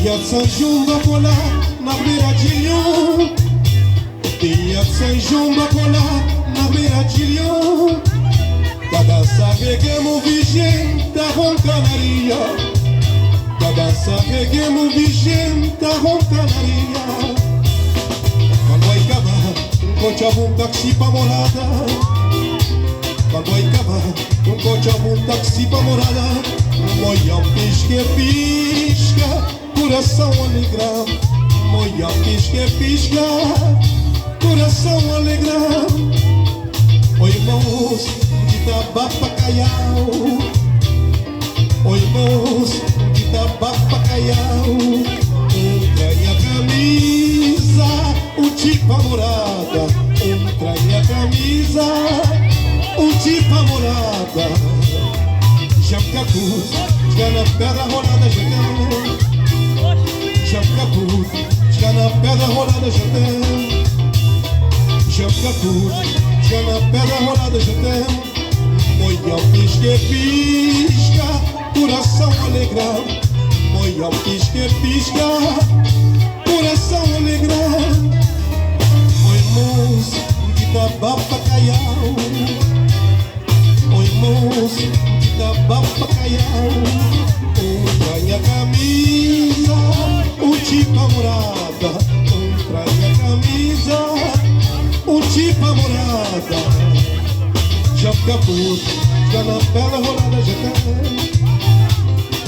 Dia de São João Bacolá, na beira de Lyon. Dia de São João Bacolá, na beira de Lyon. Cada sabeguemo vigente da roncanaria. Cada sabeguemo vigente da roncanaria. Quando vai acabar, encontra um táxi pra morada. Quando vai acabar, encontra um táxi pra morada. Moia pisca, coração alegrar. Moia pisca, coração alegrar. Oi, irmãos, de Tabapacaiau. Oi, irmãos, de Tabapacaiau. Trai a camisa, o tipo morada. Trai a camisa, o tipo morada. Jamcaput, já na pedra rolada já tem. Jamcaput, já na pedra rolada já tem. Jamcaput, já na pedra rolada já tem. Moia pisca, coração alegrar. Moia pisca, coração alegrar. Oi, irmãos, de Tabapacaiau. Oi, irmãos, Tabapacaiau. Trai a camisa, o tipo morada. Trai a camisa, o tipo morada. Jamcaput, já na pedra rolada já tem.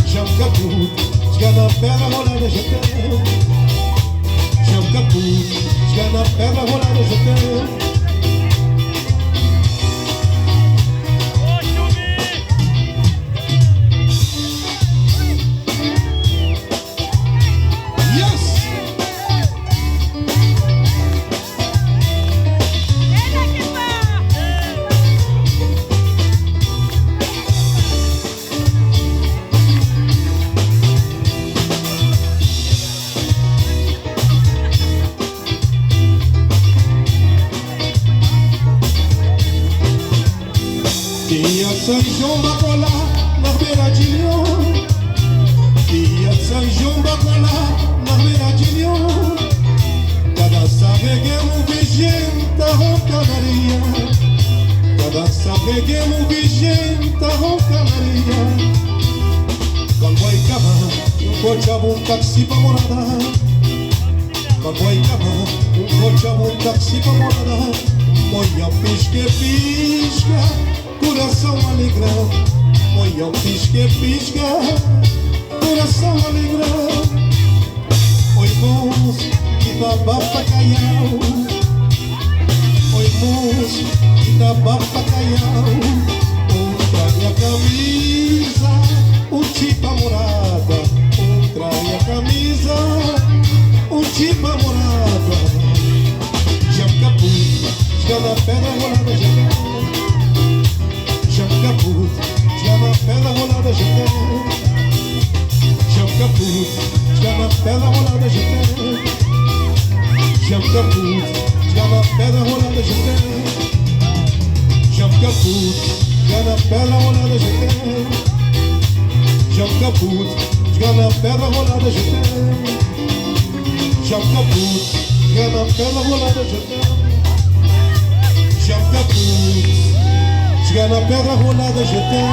Jamcaput, já na pedra rolada já tem. Jamcaput, já na pedra rolada já tem. Dia de São João Bacolá, na beira de Lyon. Dia de São João Bacolá, na beira de Lyon. Cada sabeguemo vigente da roncanaria. Cada sabeguemo vigente da roncanaria. Quando vai acabar, encontra um táxi pra morada. Quando vai acabar, encontra um táxi pra morada. Moia pisca, coração alegrar. Moia pisca, coração alegrar. Oi, irmãos, de Tabapacaiau. Oi, irmãos, de Tabapacaiau. Trai a camisa, o tipo morada. Trai a camisa, o tipo morada. Jamcaput, já na pedra rolada já tem. Jamcaput, já na pedra rolada já tem. Jamcaput, já na pedra rolada já tem. Jamcaput, já na pedra rolada já tem. Jamcaput, já na pedra rolada já tem. Jamcaput, já na pedra rolada já tem. Jamcaput, já na pedra rolada já tem. Jamcaput, já na pedra rolada já tem.